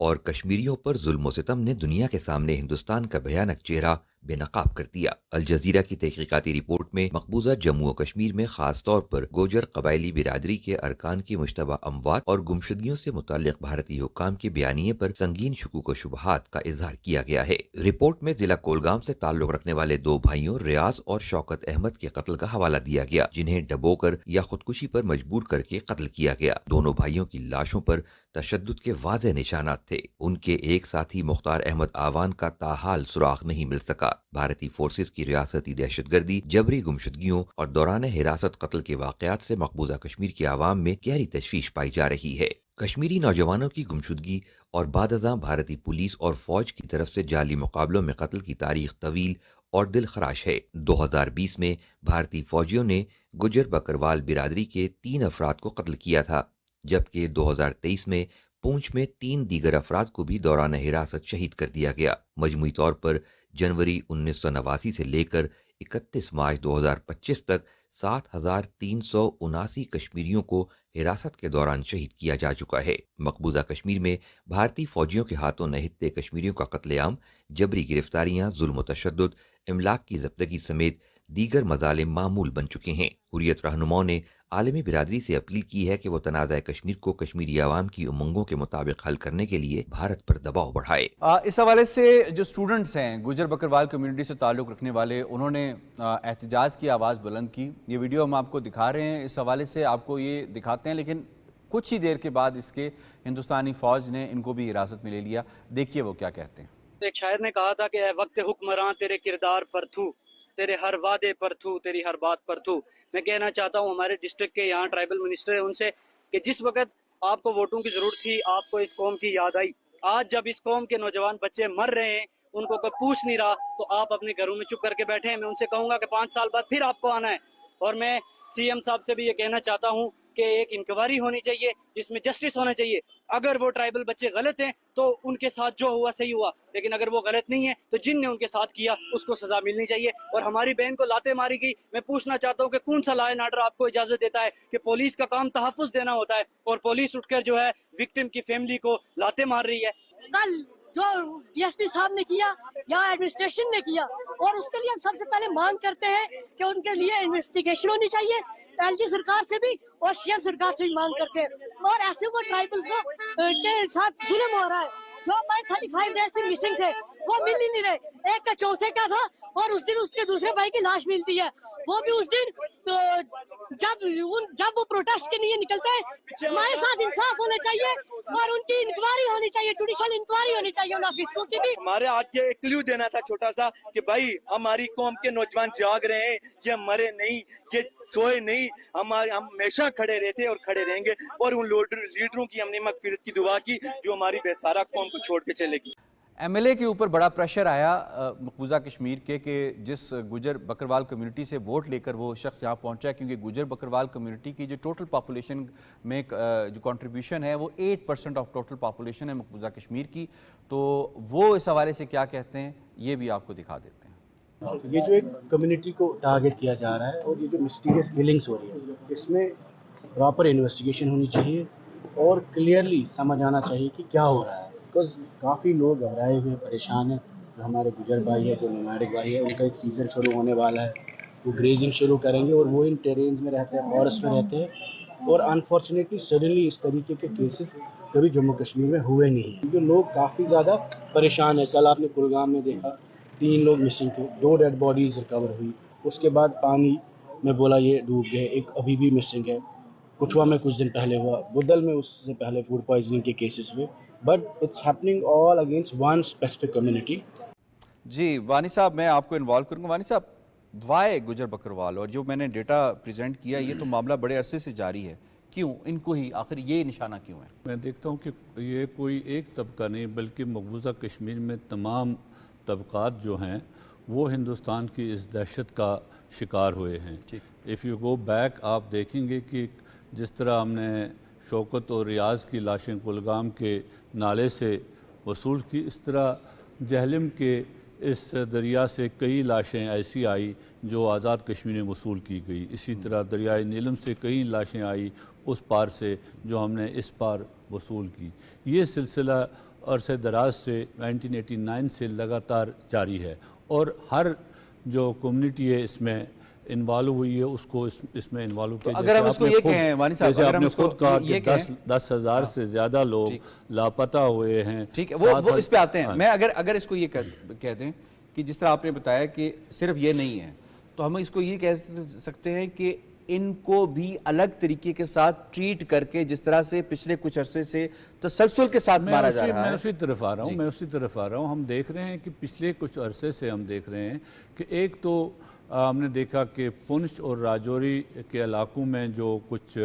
اور کشمیریوں پر ظلم و ستم نے دنیا کے سامنے ہندوستان کا بھیانک چہرہ بے نقاب کر دیا۔ الجزیرہ کی تحقیقاتی رپورٹ میں مقبوضہ جموں و کشمیر میں خاص طور پر گوجر قبائلی برادری کے ارکان کی مشتبہ اموات اور گمشدگیوں سے متعلق بھارتی حکام کے بیانیے پر سنگین شکوک و شبہات کا اظہار کیا گیا ہے۔ رپورٹ میں ضلع کولگام سے تعلق رکھنے والے 2 بھائیوں ریاض اور شوکت احمد کے قتل کا حوالہ دیا گیا، جنہیں ڈبو کر یا خودکشی پر مجبور کر کے قتل کیا گیا۔ دونوں بھائیوں کی لاشوں پر تشدد کے واضح نشانات تھے۔ ان کے ایک ساتھی مختار احمد آوان کا تاحال سراغ نہیں مل سکا۔ بھارتی فورسز کی ریاستی دہشت گردی، جبری گمشدگیوں اور دوران حراست قتل کے واقعات سے مقبوضہ کشمیر کی عوام میں گہری تشویش پائی جا رہی ہے۔ کشمیری نوجوانوں کی گمشدگی اور بعد ازاں بھارتی پولیس اور فوج کی طرف سے جعلی مقابلوں میں قتل کی تاریخ طویل اور دل خراش ہے۔ 2020 میں بھارتی فوجیوں نے گجر بکروال برادری کے 3 افراد کو قتل کیا تھا، جبکہ 2023 میں پونچھ میں 3 دیگر افراد کو بھی دوران حراست شہید کر دیا گیا۔ مجموعی طور پر جنوری 1989 سے لے کر 31 مارچ 2025 تک 7,379 کشمیریوں کو حراست کے دوران شہید کیا جا چکا ہے۔ مقبوضہ کشمیر میں بھارتی فوجیوں کے ہاتھوں نہتے کشمیریوں کا قتل عام، جبری گرفتاریاں، ظلم و تشدد، املاک کی ضبطگی سمیت دیگر مظالم معمول بن چکے ہیں۔ حریت رہنماؤں نے عالمی برادری سے اپیل کی ہے کہ وہ تنازع کشمیر کو کشمیری عوام کی امنگوں کے مطابق حل کرنے کے لیے بھارت پر دباؤ بڑھائے۔ اس حوالے سے جو اسٹوڈنٹس ہیں گجر بکروال کمیونٹی سے تعلق رکھنے والے، انہوں نے احتجاج کی آواز بلند کی۔ یہ ویڈیو ہم آپ کو دکھا رہے ہیں، اس حوالے سے آپ کو یہ دکھاتے ہیں، لیکن کچھ ہی دیر کے بعد اس کے ہندوستانی فوج نے ان کو بھی حراست میں لے لیا۔ دیکھیے وہ کیا کہتے ہیں۔ ایک شاعر نے کہا تھا کہ اے وقت حکمراں تیرے کردار پر تھو، تیرے ہر وعدے پر تھو، تیری ہر بات پر تھو۔ میں کہنا چاہتا ہوں ہمارے ڈسٹرکٹ کے یہاں ٹرائبل منسٹر ہیں ان سے کہ جس وقت آپ کو ووٹوں کی ضرورت تھی، آپ کو اس قوم کی یاد آئی، آج جب اس قوم کے نوجوان بچے مر رہے ہیں، ان کو کوئی پوچھ نہیں رہا، تو آپ اپنے گھروں میں چپ کر کے بیٹھے ہیں۔ میں ان سے کہوں گا کہ 5 سال بعد پھر آپ کو آنا ہے۔ اور میں سی ایم صاحب سے بھی یہ کہنا چاہتا ہوں کہ ایک انکوائری ہونی چاہیے جس میں جسٹس ہونا چاہیے۔ اگر وہ ٹرائبل بچے غلط ہیں تو ان کے ساتھ جو ہوا صحیح ہوا، لیکن اگر وہ غلط نہیں ہے تو جن نے ان کے ساتھ کیا اس کو سزا ملنی چاہیے۔ اور ہماری بہن کو لاتے ماری گئی، میں پوچھنا چاہتا ہوں کہ کون سا لا اینڈ آرڈر آپ کو اجازت دیتا ہے کہ پولیس کا کام تحفظ دینا ہوتا ہے اور پولیس اٹھ کر جو ہے وکٹم کی فیملی کو لاتے مار رہی ہے۔ کل جو ڈی ایس پی صاحب نے کیا یا ایڈمنسٹریشن نے کیا، اور اس کے لیے ہم سب سے پہلے مانگ کرتے ہیں کہ ان کے لیے انویسٹیگیشن ہونی چاہیے، ایل جی سرکار سے بھی اور سی ایم سرکار سے بھی مانگ کرتے ہیں۔ اور ایسے وہ ٹرائبلز کے ساتھ ظلم ہو رہا ہے جو ہمارے 35 ڈیز سے مسنگ تھے، وہ مل ہی نہیں رہے۔ ایک کا چوتھے کا تھا اور اس دن اس کے دوسرے بھائی کی لاش ملتی ہے، وہ بھی اس دن جب وہ پروٹیسٹ کے لیے نکلتے ہیں۔ ہمارے ساتھ انصاف ہونا چاہیے اور ان کی انکوائری ہونی چاہیے، جوڈیشل انکوائری ہونی چاہیے ان آفیسروں کی بھی۔ ہمارے آج یہ ایک کلیو دینا تھا چھوٹا سا کہ بھائی ہماری قوم کے نوجوان جاگ رہے ہیں، یہ مرے نہیں، یہ سوئے نہیں، ہم ہمیشہ کھڑے رہتے اور کھڑے رہیں گے، اور ان لیڈروں کی ہم نے مغفرت کی دعا کی جو ہماری بیسارہ قوم کو چھوڑ کے چلے گی۔ ایم ایل اے کے اوپر بڑا پریشر آیا مقبوضہ کشمیر کے کہ جس گجر بکروال کمیونٹی سے ووٹ لے کر وہ شخص یہاں پہنچا ہے، کیونکہ گجر بکروال کمیونٹی کی جو ٹوٹل پاپولیشن میں جو کنٹریبیوشن ہے وہ 8% آف ٹوٹل پاپولیشن ہے مقبوضہ کشمیر کی۔ تو وہ اس حوالے سے کیا کہتے ہیں یہ بھی آپ کو دکھا دیتے ہیں۔ یہ جو ایک کمیونٹی کو ٹارگٹ کیا جا رہا ہے اور یہ جو مسٹیریس کلنگس ہو رہی ہے، اس میں پراپر انویسٹیگیشن ہونی چاہیے اور کلیئرلی سمجھ آنا چاہیے کہ کیا ہو رہا ہے، بیکاز کافی لوگ گھبرائے ہوئے پریشان ہیں۔ جو ہمارے گجر بھائی ہے، جو نمائرک بھائی ہے، ان کا ایک سیزن شروع ہونے والا ہے، وہ گریزنگ شروع کریں گے اور وہ ان ٹیرینز میں رہتے ہیں، فارسٹ میں رہتے ہیں، اور انفارچونیٹلی سڈنلی اس طریقے کے کیسز کبھی جموں کشمیر میں ہوئے نہیں ہیں۔ جو لوگ کافی زیادہ پریشان ہیں، کل آپ نے کلگام میں دیکھا 3 لوگ مسنگ تھے، 2 ڈیڈ باڈیز ریکور ہوئی، اس کے بعد پانی میں بولا یہ ڈوب گئے، ایک ابھی بھی مسنگ ہے۔ کٹھوا میں کچھ دن پہلے ہوا، بدل میں اس سے پہلے فوڈ پوائزننگ کے کیسز ہوئے، but it's happening all against one specific community. جی وانی صاحب میں آپ کو انوالو کروں گا۔ وانی صاحب وائی گجر بکروال، اور جو میں نے ڈیٹا پریزنٹ کیا یہ تو معاملہ بڑے عرصے سے جاری ہے، کیوں ان کو ہی آخر یہ نشانہ کیوں ہے؟ میں دیکھتا ہوں کہ یہ کوئی ایک طبقہ نہیں بلکہ مقبوضہ کشمیر میں تمام طبقات جو ہیں وہ ہندوستان کی اس دہشت کا شکار ہوئے ہیں۔ اف یو گو بیک آپ دیکھیں گے کہ جس طرح ہم نے شوکت اور ریاض کی لاشیں کلگام کے نالے سے وصول کی، اس طرح جہلم کے اس دریا سے کئی لاشیں ایسی آئی جو آزاد کشمیر میں وصول کی گئی۔ اسی طرح دریائے نیلم سے کئی لاشیں آئی اس پار سے جو ہم نے اس پار وصول کی۔ یہ سلسلہ عرصے دراز سے 1989 سے لگاتار جاری ہے، اور ہر جو کمیونٹی ہے اس میں انوالو ہوئی ہے اس کو اس میں انوالو کیا اگر ہم اس کو یہ کہیں وانی صاحب، جیسے اگر آپ ہم نے اس کو خود کہا یہ کہ 10,000 سے زیادہ لوگ لاپتہ ہوئے ہیں. ٹھیک ہے، وہ اس پہ آتے ہیں. میں اگر اس کو یہ کہہ دیں کہ جس طرح آپ نے بتایا کہ صرف یہ نہیں ہے، تو ہم اس کو یہ کہہ سکتے ہیں کہ ان کو بھی الگ طریقے کے ساتھ ٹریٹ کر کے جس طرح سے پچھلے کچھ عرصے سے تسلسل کے ساتھ مارا جا رہا ہے. میں اسی طرف آ رہا ہوں. ہم دیکھ رہے ہیں کہ پچھلے کچھ عرصے سے ہم دیکھ رہے ہیں کہ ایک تو ہم نے دیکھا کہ پونچھ اور راجوری کے علاقوں میں جو کچھ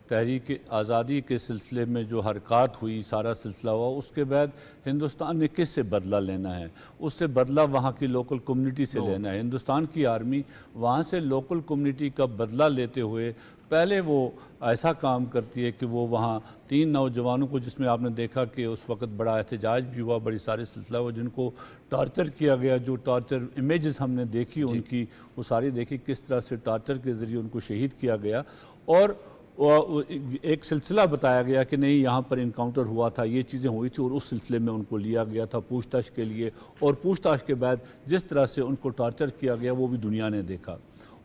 تحریک آزادی کے سلسلے میں جو حرکات ہوئی، سارا سلسلہ ہوا، اس کے بعد ہندوستان نے کس سے بدلہ لینا ہے؟ اس سے بدلہ وہاں کی لوکل کمیونٹی سے لینا ہے. ہندوستان کی آرمی وہاں سے لوکل کمیونٹی کا بدلہ لیتے ہوئے پہلے وہ ایسا کام کرتی ہے کہ وہ وہاں 3 نوجوانوں کو، جس میں آپ نے دیکھا کہ اس وقت بڑا احتجاج بھی ہوا، بڑی سارے سلسلہ ہوا، جن کو ٹارچر کیا گیا، جو ٹارچر امیجز ہم نے دیکھی ان کی، وہ ساری دیکھی کس طرح سے ٹارچر کے ذریعے ان کو شہید کیا گیا. اور ایک سلسلہ بتایا گیا کہ نہیں یہاں پر انکاؤنٹر ہوا تھا، یہ چیزیں ہوئی تھی، اور اس سلسلے میں ان کو لیا گیا تھا پوچھ تاچھ کے لیے، اور پوچھ تاچھ کے بعد جس طرح سے ان کو ٹارچر کیا گیا وہ بھی دنیا نے دیکھا.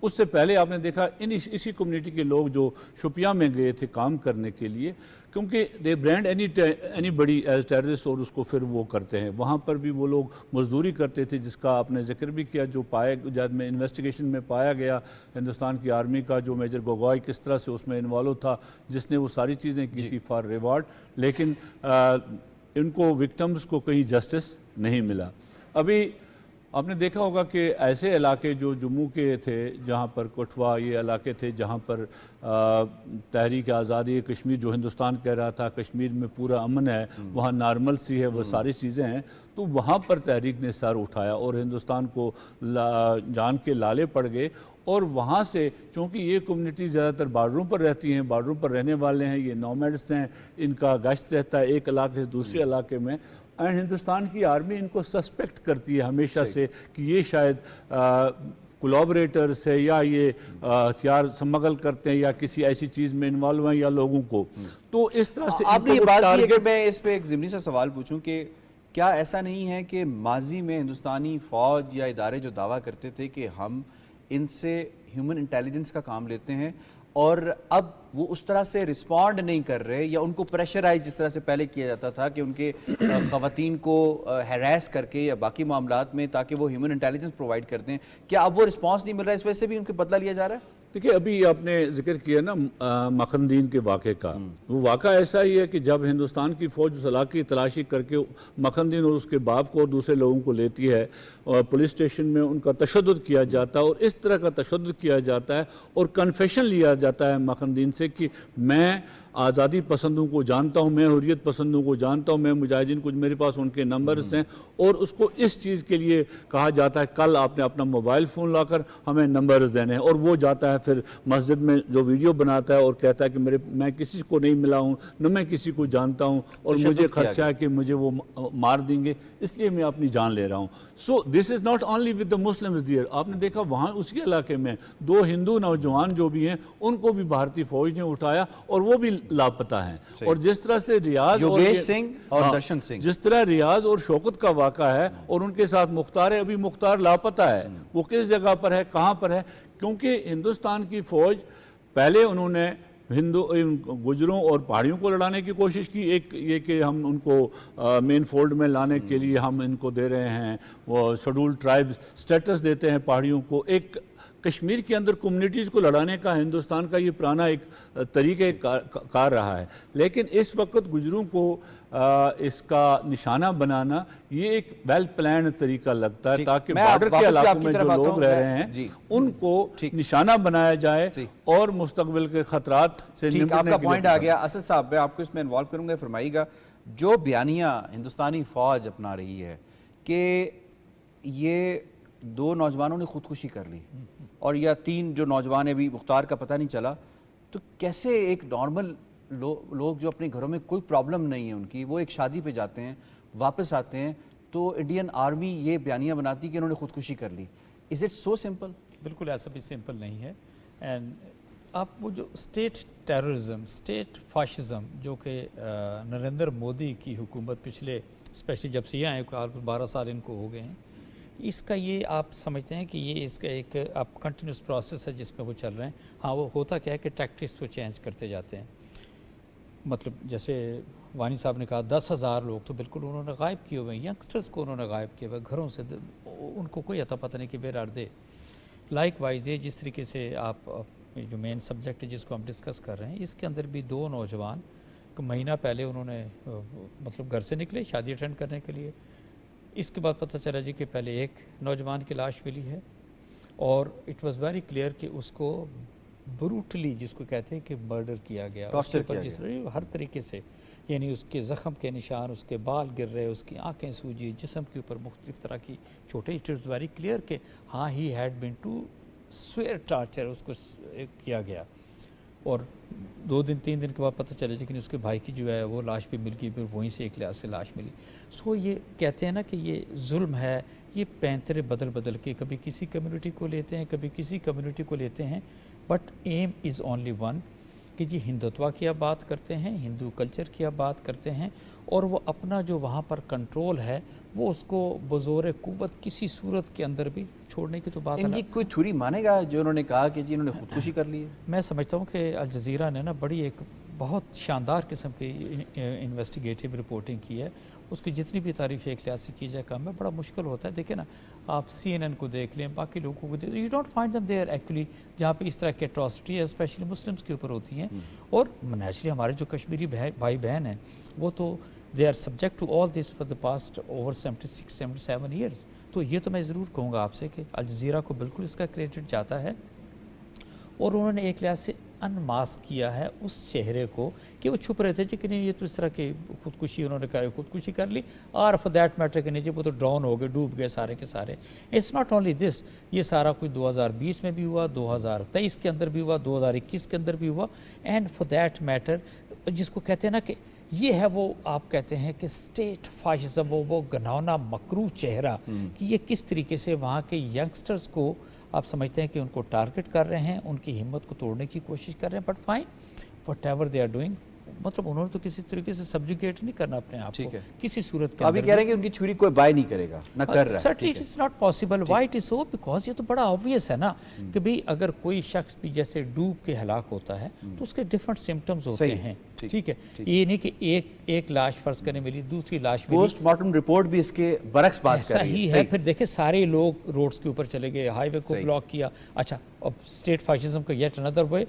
اس سے پہلے آپ نے دیکھا اسی کمیونٹی کے لوگ جو شوپیاں میں گئے تھے کام کرنے کے لیے، کیونکہ دے برانڈ اینی بڈی ایز ٹیررسٹ، اور اس کو پھر وہ کرتے ہیں. وہاں پر بھی وہ لوگ مزدوری کرتے تھے، جس کا آپ نے ذکر بھی کیا، جو جب میں انویسٹیگیشن میں پایا گیا ہندوستان کی آرمی کا جو میجر گوگوئی کس طرح سے اس میں انوالو تھا، جس نے وہ ساری چیزیں کی تھی فار ریوارڈ، لیکن ان کو وکٹمز کو کہیں جسٹس نہیں ملا. ابھی آپ نے دیکھا ہوگا کہ ایسے علاقے جو جموں کے تھے، جہاں پر کٹھوا یہ علاقے تھے، جہاں پر تحریک آزادی کشمیر جو ہندوستان کہہ رہا تھا کشمیر میں پورا امن ہے، وہاں نارمل سی ہے، وہ ساری چیزیں ہیں، تو وہاں پر تحریک نے سر اٹھایا اور ہندوستان کو جان کے لالے پڑ گئے. اور وہاں سے چونکہ یہ کمیونٹی زیادہ تر بارڈروں پر رہتی ہیں، بارڈروں پر رہنے والے ہیں، یہ نومیڈس ہیں، ان کا گشت رہتا ہے ایک علاقے سے دوسرے علاقے میں، اینڈ ہندوستان کی آرمی ان کو سسپیکٹ کرتی ہے ہمیشہ سے کہ یہ شاید کولابریٹرز ہے، یا یہ ہتھیار سمگل کرتے ہیں، یا کسی ایسی چیز میں انوالو ہیں، یا لوگوں کو. تو اس طرح سے آپ نے یہ بات کی ہے کہ میں اس پہ ایک ضمنی سا سوال پوچھوں کہ کیا ایسا نہیں ہے کہ ماضی میں ہندوستانی فوج یا ادارے جو دعویٰ کرتے تھے کہ ہم ان سے ہیومن انٹیلیجنس کا کام لیتے ہیں، اور اب وہ اس طرح سے رسپونڈ نہیں کر رہے، یا ان کو پریشرائز جس طرح سے پہلے کیا جاتا تھا کہ ان کے خواتین کو ہیراس کر کے یا باقی معاملات میں تاکہ وہ ہیومن انٹیلیجنس پرووائڈ کر دیں، کیا اب وہ رسپانس نہیں مل رہا ہے، اس وجہ سے بھی ان کے بدلہ لیا جا رہا ہے؟ دیکھیے ابھی آپ نے ذکر کیا نا مخندین کے واقعے کا، وہ واقعہ ایسا ہی ہے کہ جب ہندوستان کی فوج اس علاقے کی تلاشی کر کے مخندین اور اس کے باپ کو اور دوسرے لوگوں کو لیتی ہے، اور پولیس اسٹیشن میں ان کا تشدد کیا جاتا ہے، اور اس طرح کا تشدد کیا جاتا ہے، اور کنفیشن لیا جاتا ہے مخندین سے کہ میں آزادی پسندوں کو جانتا ہوں، میں حریت پسندوں کو جانتا ہوں، میں مجاہدین کو، میرے پاس ان کے نمبرز ہیں، اور اس کو اس چیز کے لیے کہا جاتا ہے کل آپ نے اپنا موبائل فون لا کر ہمیں نمبرز دینے ہیں، اور وہ جاتا ہے پھر مسجد میں جو ویڈیو بناتا ہے اور کہتا ہے کہ میں کسی کو نہیں ملا ہوں، نہ میں کسی کو جانتا ہوں، اور مجھے خدشہ ہے کہ مجھے وہ مار دیں گے، اس لیے میں اپنی جان لے رہا ہوں. So this is not only with the Muslims there. آپ نے دیکھا وہاں اسی علاقے میں 2 ہندو نوجوان جو بھی ہیں ان کو بھی بھارتی فوج نے اٹھایا، اور وہ بھی لاپتہ ہیں. اور جس طرح سے ریاض اور درشن سنگھ، جس طرح ریاض اور شوکت کا واقعہ ہے، اور ان کے ساتھ مختار ہے، ابھی مختار لاپتہ ہے، وہ کس جگہ پر ہے، کہاں پر ہے؟ کیونکہ ہندوستان کی فوج پہلے انہوں نے گجروں اور پہاڑیوں کو لڑانے کی کوشش کی، ایک یہ کہ ہم ان کو مین فولڈ میں لانے کے لیے ہم ان کو دے رہے ہیں وہ شیڈول ٹرائب سٹیٹس دیتے ہیں پہاڑیوں کو. ایک کشمیر کے اندر کمیونٹیز کو لڑانے کا ہندوستان کا یہ پرانا ایک طریقہ کار رہا ہے، لیکن اس وقت گجروں کو اس کا نشانہ بنانا یہ ایک ویل پلان طریقہ لگتا ہے تاکہ بارڈر کے علاقوں میں جو لوگ رہ رہے ہیں ان کو نشانہ بنایا جائے اور مستقبل کے خطرات سے نمٹنے کے لیے. آپ کا پوائنٹ آ گیا. اسد صاحب میں آپ کو اس میں انوالو کروں گا، فرمائیے گا جو بیانیہ ہندوستانی فوج اپنا رہی ہے کہ یہ 2 نوجوانوں نے خودکشی کر لی اور یا 3 جو نوجوان ابھی مختار کا پتہ نہیں چلا، تو کیسے ایک نارمل لوگ جو اپنے گھروں میں کوئی پرابلم نہیں ہے ان کی، وہ ایک شادی پہ جاتے ہیں واپس آتے ہیں تو انڈین آرمی یہ بیانیہ بناتی کہ انہوں نے خودکشی کر لی. Is it so simple? بالکل ایسا بھی سمپل نہیں ہے. اینڈ آپ وہ جو اسٹیٹ ٹیررزم، اسٹیٹ فاشزم جو کہ نریندر مودی کی حکومت پچھلے اسپیشلی جب سے یہ آئے 12 سال ان کو ہو گئے ہیں، اس کا یہ آپ سمجھتے ہیں کہ یہ اس کا ایک آپ کنٹینیوس پروسیس ہے جس میں وہ چل رہے ہیں. ہاں وہ ہوتا کیا ہے کہ ٹیکٹکس وہ چینج کرتے جاتے ہیں. مطلب جیسے وانی صاحب نے کہا 10,000 لوگ تو بالکل انہوں نے غائب کیے ہوئے ہیں، ینگسٹرز کو انہوں نے غائب کیے ہوئے گھروں سے، ان کو کوئی عطا پتہ نہیں کہ where are they. Likewise یہ جس طریقے سے آپ جو مین سبجیکٹ ہے جس کو ہم ڈسکس کر رہے ہیں، اس کے اندر بھی 2 نوجوان مہینہ پہلے انہوں نے مطلب گھر سے نکلے شادی اٹینڈ کرنے کے لیے. اس کے بعد پتہ چلا جی کہ پہلے ایک نوجوان کی لاش ملی ہے اور اٹ واز ویری کلیئر کہ اس کو بروٹلی جس کو کہتے ہیں کہ مرڈر کیا گیا، اس کے اوپر جس ہر طریقے سے، یعنی اس کے زخم کے نشان، اس کے بال گر رہے، اس کی آنکھیں سوجی، جسم کے اوپر مختلف طرح کی چھوٹے. اٹ واز ویری کلیئر کہ ہاں he had been to severe torture, اس کو کیا گیا. اور 2 دن 3 دن کے بعد پتہ چلا لیکن اس کے بھائی کی جو ہے وہ لاش بھی مل گئی، پھر وہیں سے ایک لحاظ سے لاش ملی. سو یہ کہتے ہیں نا کہ یہ ظلم ہے، یہ پینترے بدل کے کبھی کسی کمیونٹی کو لیتے ہیں، کبھی کسی کمیونٹی کو لیتے ہیں، but aim is only one کہ جی ہندوتوا کی آپ بات کرتے ہیں، ہندو کلچر کی آپ بات کرتے ہیں، اور وہ اپنا جو وہاں پر کنٹرول ہے وہ اس کو بزور قوت کسی صورت کے اندر بھی چھوڑنے کی تو بات ہے. ان کی کوئی تھیوری مانے گا جو انہوں نے کہا کہ جی انہوں نے خودکشی کر لی ہے؟ میں سمجھتا ہوں کہ الجزیرہ نے نا بڑی ایک بہت شاندار قسم کی انویسٹیگیٹو رپورٹنگ کی ہے. اس کی جتنی بھی تعریف ایک لحاظ سے کی جائے کام ہے، بڑا مشکل ہوتا ہے. دیکھیں نا آپ CNN کو دیکھ لیں، باقی لوگوں کو دیکھ لیں، you don't find them there actually جہاں پہ اس طرح کی اٹراسٹی ہے اسپیشلی مسلمس کے اوپر ہوتی ہیں. اور نیچرلی ہمارے جو کشمیری بھائی بہن ہیں وہ تو they are subject to all this for the past over 76-77 years. تو یہ تو میں ضرور کہوں گا آپ سے کہ الجزیرہ کو بالکل اس کا کریڈٹ جاتا ہے، اور انہوں نے ایک لحاظ سے انماسک کیا ہے اس چہرے کو کہ وہ چھپ رہے تھے کہ نہیں یہ تو اس طرح کی خودکشی انہوں نے خودکشی کر لی، اور فار دیٹ میٹر کہ نہیں جی وہ تو ڈراؤن ہو گئے، ڈوب گئے سارے کے سارے. اٹس ناٹ اونلی دس، یہ سارا کچھ 2020 میں بھی ہوا، 2023 کے اندر بھی ہوا، 2021 کے اندر بھی ہوا. اینڈ فار دیٹ میٹر جس کو کہتے ہیں نا کہ یہ ہے وہ آپ کہتے ہیں کہ اسٹیٹ فاشزم، وہ گھناؤنا مکروہ چہرہ کہ یہ کس طریقے سے وہاں کے ینگسٹرز کو آپ سمجھتے ہیں کہ ان کو ٹارگٹ کر رہے ہیں، ان کی ہمت کو توڑنے کی کوشش کر رہے ہیں. But fine whatever they are doing, مطلب انہوں نے تو کسی طریقے سے سبجوگیٹ نہیں کرنا اپنے آپ کو کسی صورت کے اندر. ابھی کہہ رہے ہیں کہ ان کی تھیوری کوئی بائی نہیں کرے گا، نہ کر رہا ہے. Certainly it is not possible. Why it is so? Because یہ تو بڑا آبویس ہے نا کہ بھئی اگر کوئی شخص بھی جیسے ڈوب کے ہلاک ہوتا ہے تو اس کے ڈفرنٹ سمٹمز ہوتے ہیں. ٹھیک ہے، یہ نہیں کہ ایک لاش فرض کرنے ملی، دوسری لاش ملی. پوسٹ مارٹم رپورٹ بھی اس کے برعکس بات کر رہی ہے. پھر دیکھیں سارے لوگ روڈز کے اوپر چلے گئے، ہائی وے کو بلاک کیا. اچھا اب اسٹیٹ فاشزم کا یٹ انادر وے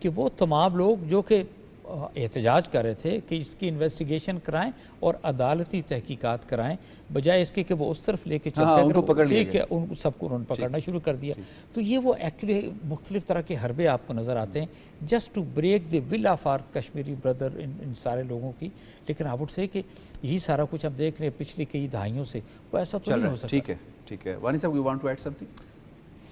کہ وہ تمام لوگ جو کہ احتجاج کر رہے تھے کہ اس کی انویسٹیگیشن کرائیں اور عدالتی تحقیقات کرائیں، بجائے اس کے کہ وہ اس طرف لے کے چلتے ہیں، ان سب کو انہوں نے پکڑنا شروع کر دیا. تو یہ وہ ایکچولی مختلف طرح کے حربے آپ کو نظر آتے ہیں just to break the will of our Kashmiri brother ان سارے لوگوں کی. لیکن آئی وڈ سے کہ یہی سارا کچھ ہم دیکھ رہے ہیں پچھلی کئی دہائیوں سے، وہ ایسا تو نہیں ہو سکتا. ٹھیک ہے وانی صاحب، you want to add something?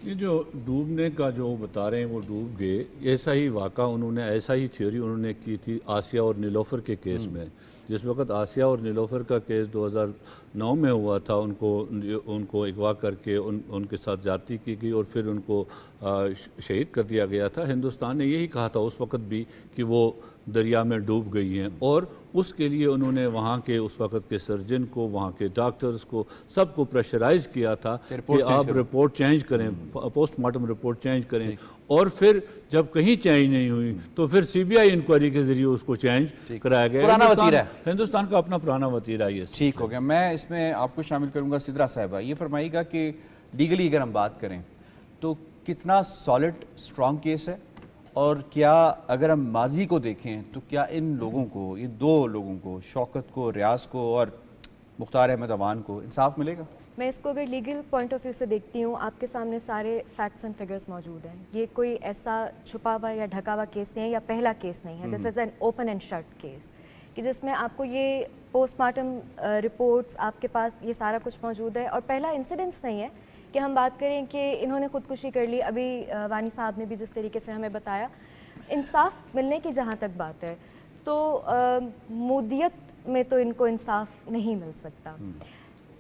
یہ جو ڈوبنے کا جو بتا رہے ہیں وہ ڈوب گئے، ایسا ہی واقعہ انہوں نے، ایسا ہی تھیوری انہوں نے کی تھی آسیہ اور نیلوفر کے کیس میں. جس وقت آسیہ اور نیلوفر کا کیس 2009 میں ہوا تھا، ان کو اغوا کر کے ان کے ساتھ زیادتی کی گئی اور پھر ان کو شہید کر دیا گیا تھا. ہندوستان نے یہی کہا تھا اس وقت بھی کہ وہ دریا میں ڈوب گئی ہیں، اور اس کے لیے انہوں نے وہاں کے اس وقت کے سرجن کو، وہاں کے ڈاکٹرز کو، سب کو پریشرائز کیا تھا کہ آپ رپورٹ چینج کریں، پوسٹ مارٹم رپورٹ چینج کریں. اور پھر جب کہیں چینج نہیں ہوئی تو پھر CBI انکوائری کے ذریعے اس کو چینج کرایا گیا. ہندوستان کا اپنا پرانا وتیرہ ہے. ٹھیک ہو گیا. میں اس میں آپ کو شامل کروں گا. سدرا صاحبہ یہ فرمائیے گا کہ لیگلی اگر ہم بات کریں تو کتنا سالڈ اسٹرانگ کیس ہے، اور کیا اگر ہم ماضی کو دیکھیں تو کیا ان لوگوں کو، یہ 2 لوگوں کو، شوکت کو، ریاض کو اور مختار احمد اوان کو انصاف ملے گا؟ میں اس کو اگر لیگل پوائنٹ آف ویو سے دیکھتی ہوں، آپ کے سامنے سارے فیکٹس اینڈ فگرز موجود ہیں. یہ کوئی ایسا چھپا ہوا یا ڈھکا ہوا کیس نہیں ہے، یا پہلا کیس نہیں ہے. This is an open and shut case کہ جس میں آپ کو یہ پوسٹ مارٹم رپورٹس آپ کے پاس یہ سارا کچھ موجود ہے. اور پہلا انسیڈنٹس نہیں ہے کہ ہم بات کریں کہ انہوں نے خودکشی کر لی. ابھی وانی صاحب نے بھی جس طریقے سے ہمیں بتایا، انصاف ملنے کی جہاں تک بات ہے تو مودیت میں تو ان کو انصاف نہیں مل سکتا.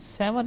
7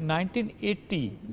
1980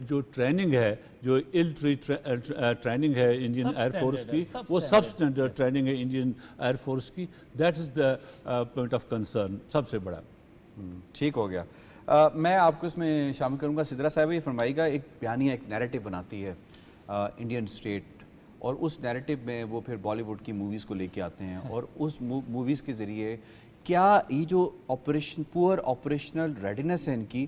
جو ٹریننگ ہے, جو ٹریننگ ہے انڈین ایئر فورس کی, وہ سب اسٹینڈرڈ ٹریننگ ہے انڈین ایئر فورس کی. That is the point of concern سب سے بڑا. ٹھیک ہو گیا. میں آپ کو اس میں شامل کروں گا. سدرا صاحب یہ فرمائیے گا, ایک بیانیہ ایک نیریٹو بناتی ہے انڈین اسٹیٹ, اور اس نیریٹو میں وہ پھر بالی ووڈ کی موویز کو لے کے آتے ہیں, اور اس موویز کے ذریعے کیا یہ جو پور آپریشنل ریڈینس ہے ان کی,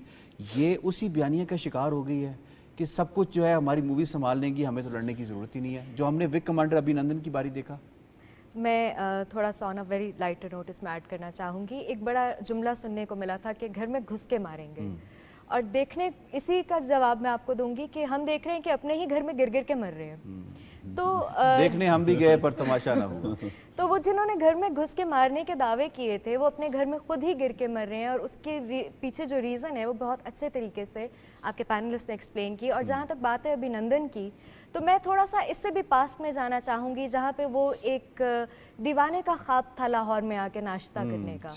یہ اسی بیانیہ کا شکار ہو گئی ہے کہ سب کچھ جو ہے ہماری موویز سنبھال لیں گی, ہمیں تو لڑنے کی ضرورت ہی نہیں ہے, جو ہم نے وگ کمانڈر ابھینندن کی باری دیکھا. میں تھوڑا سا آن اے ویری لائٹ نوٹ اس میں ایڈ کرنا چاہوں گی. ایک بڑا جملہ سننے کو ملا تھا کہ گھر میں گھس کے ماریں گے, اور دیکھنے اسی کا جواب میں آپ کو دوں گی کہ ہم دیکھ رہے ہیں کہ اپنے ہی گھر میں گر گر کے مر رہے ہیں. تو دیکھنے ہم بھی گئے پر تماشا نہ ہوا. تو وہ جنہوں نے گھر میں گھس کے مارنے کے دعوے کیے تھے وہ اپنے گھر میں خود ہی گر کے مر رہے ہیں, اور اس کے پیچھے جو ریزن ہے وہ بہت اچھے طریقے سے آپ کے پینلسٹ نے ایکسپلین کی. اور جہاں تک بات ہے ابھینندن کی, تو میں تھوڑا سا اس سے بھی پاسٹ میں جانا چاہوں گی, جہاں پہ وہ ایک دیوانے کا خواب تھا لاہور میں آ کے ناشتہ کرنے کا.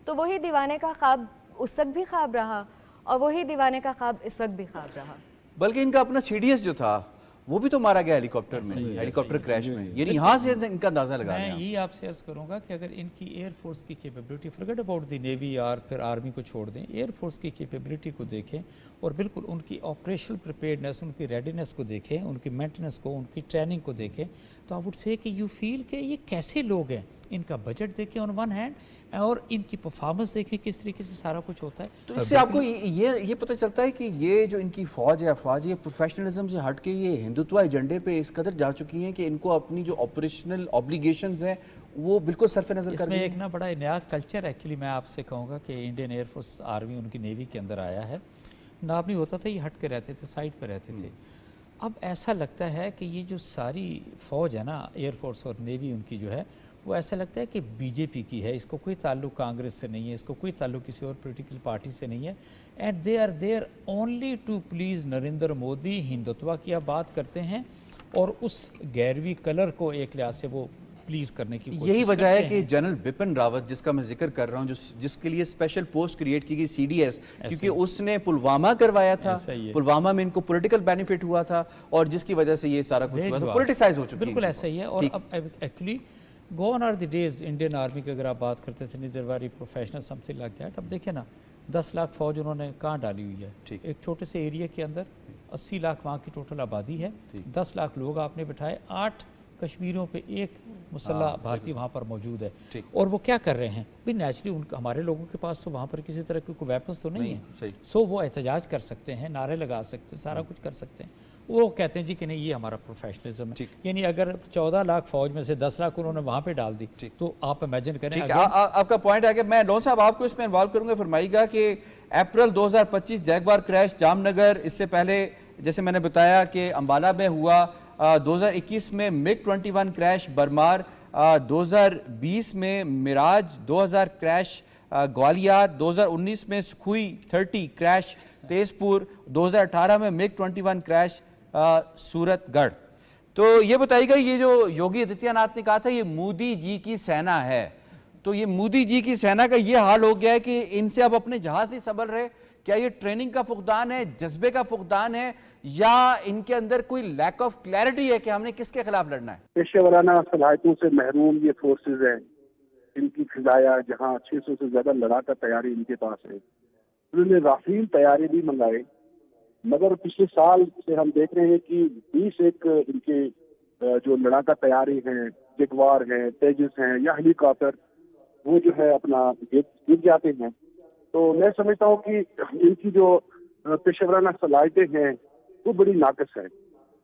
تو وہی دیوانے کا خواب اس وقت بھی خواب رہا, اور وہی دیوانے کا خواب اس وقت بھی خواب رہا. بلکہ ان کا اپنا CDS جو تھا وہ بھی تو مارا گیا ہیلی کاپٹر میں, ہیلی کاپٹر کریش میں. یعنی یہاں سے ان کا اندازہ لگا رہے ہیں. میں یہ آپ سے عرض کروں گا کہ اگر ان کی ایئر فورس کی capability, forget about the navy اور پھر آرمی کو چھوڑ دیں, ایئر فورس کی کیپیبلٹی کو دیکھیں اور بالکل ان کی آپریشنل پریپیئرنیس, ان کی ریڈینس کو دیکھیں, ان کی مینٹیننس کو, ان کی ٹریننگ کو دیکھیں, تو آپ وڈ سے کہ یو فیل کہ یہ کیسے لوگ ہیں. ان کا بجٹ دیکھیں آن ون ہینڈ, اور ان کی پرفارمنس دیکھیں کس طریقے سے سارا کچھ ہوتا ہے. تو اس سے آپ کو یہ پتہ چلتا ہے کہ یہ جو ان کی فوج ہے, افواج, یہ پروفیشنلزم سے ہٹ کے یہ ہندوتوا ایجنڈے پہ اس قدر جا چکی ہیں کہ ان کو اپنی جو آپریشنل اوبلیگیشنز ہیں وہ بالکل صرف نظر کر اس میں ایک نا بڑا نیا کلچر ایکچولی میں آپ سے کہوں گا کہ انڈین ایئر فورس آرمی ان کی نیوی کے اندر آیا ہے. ناب نہیں ہوتا تھا, یہ ہٹ کے رہتے تھے, سائڈ پہ رہتے تھے. اب ایسا لگتا ہے کہ یہ جو ساری فوج ہے نا ایئر فورس اور نیوی ان کی جو ہے, وہ ایسا لگتا ہے کہ بی جے پی کی ہے, اس کو کوئی تعلق کانگریس سے نہیں ہے, اس کو کوئی تعلق کسی اور پولیٹیکل پارٹی سے نہیں ہے. And they are there only to please Narendra Modi. Hindutva کی آپ بات کرتے ہیں اور اس گیروی کلر کو ایک لحاظ سے وہ پلیز کرنے کی کوشش. یہی وجہ ہے کہ جنرل بپن راوت, جس کا میں ذکر کر رہا ہوں, جس کے لیے اسپیشل پوسٹ کریٹ کی گئی CDS, کیونکہ اس نے پلوامہ کروایا تھا, پلوامہ میں ان کو پولیٹیکل بینیفٹ ہوا تھا, اور جس کی وجہ سے یہ سارا کچھ ہوا تھا, پولیٹیسائز ہو چکی ہے. بالکل ایسا ہی ہے. اور اب actually gone are the days Indian army کی اگر آپ بات کرتے تھے neither very professional something like that. اب دیکھیں نا 10 لاکھ فوج انہوں نے کہاں ڈالی ہوئی ہے, ایک چھوٹے سے ایریا کے اندر. 80 لاکھ وہاں کی ٹوٹل آبادی ہے, 10 لاکھ لوگ آپ نے بٹھائے, 8 کشمیروں پہ ایک مسلح بھارتی وہاں پر موجود ہے. اور وہ کیا کر رہے ہیں بھی نیچرلی ہمارے لوگوں کے پاس تو وہاں پر کسی طرح کی کوئی ویپنس تو نہیں ہیں, سو وہ احتجاج کر سکتے ہیں, نعرے لگا سکتے ہیں, سارا کچھ کر سکتے ہیں. وہ کہتے ہیں جی کہ نہیں یہ ہمارا پروفیشنلزم ہے. یعنی اگر 14 لاکھ فوج میں سے 10 لاکھ انہوں نے وہاں پہ ڈال دی, تو آپ امیجن کریں. آپ کا پوائنٹ ہے کہ میں ڈون صاحب آپ کو اس میں انوالو کروں گا. فرمائیے گا کہ اپریل 2025 جیگوار کریش جام نگر, اس سے پہلے جیسے میں نے بتایا کہ امبالہ میں ہوا, 2021 میں MiG 21 کریش برمار, 2020 میں میراج 2000 کریش گوالیار, 2019 میں سکھوئی 30 کریش تیز پور, 2018 میں MiG 21 کریش سورت گڑھ. تو یہ بتائیے گا, یہ جو یوگی آدتیہ ناتھ نے کہا تھا یہ مودی جی کی سینا ہے, تو یہ مودی جی کی سینا کا یہ حال ہو گیا ہے کہ ان سے اب اپنے جہاز نہیں سنبھل رہے. کیا یہ ٹریننگ کا فقدان ہے, جذبے کا فقدان ہے, یا ان کے اندر کوئی لیک آف کلیئرٹی ہے کہ ہم نے کس کے خلاف لڑنا ہے؟ پیشہ ورانہ صلاحیتوں سے محروم یہ فورسز ہیں, ان کی فضائیہ جہاں 600 سے زیادہ لڑاکا تیاری ان کے پاس ہے. انہوں نے رافیل طیارے بھی منگائے, مگر پچھلے سال سے ہم دیکھ رہے ہیں کہ 20 ایک ان کے جو لڑاکا تیاری ہیں, جگوار ہیں, تیجس ہیں یا ہیلی کاپٹر, وہ جو ہے اپنا گر جاتے ہیں. تو میں سمجھتا ہوں کہ ان کی جو پیشہ ورانہ صلاحیتیں ہیں وہ بڑی ناقص ہے.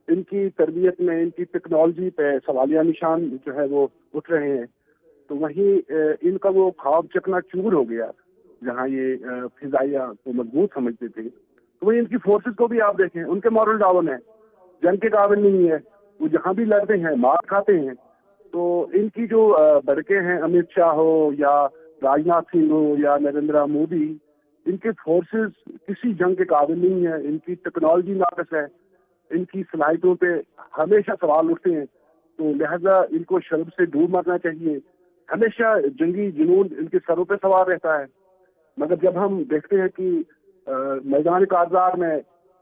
ان کی تربیت میں, ان کی ٹیکنالوجی پہ سوالیہ نشان جو ہے وہ اٹھ رہے ہیں. تو وہیں ان کا وہ خواب چکنا چور ہو گیا جہاں یہ فضائیہ کو مضبوط سمجھتے تھے. تو وہیں ان کی فورسز کو بھی آپ دیکھیں, ان کے مورل ڈاؤن ہے, جنگ کے قابل نہیں ہے, وہ جہاں بھی لڑتے ہیں مار کھاتے ہیں. تو ان کی جو بڑکے ہیں, امت شاہ ہو یا راج ناتھ سنگھ ہو یا نریندر مودی, ان کے فورسز کسی جنگ کے قابل نہیں ہے. ان کی ٹیکنالوجی ناقص ہے, ان کی صلاحیتوں پہ ہمیشہ سوال اٹھتے ہیں. تو لہذا ان کو شرم سے ڈوب مرنا چاہیے. ہمیشہ جنگی جنون ان کے سروں پہ سوار رہتا ہے, مگر جب ہم دیکھتے ہیں کہ میدان کارزار میں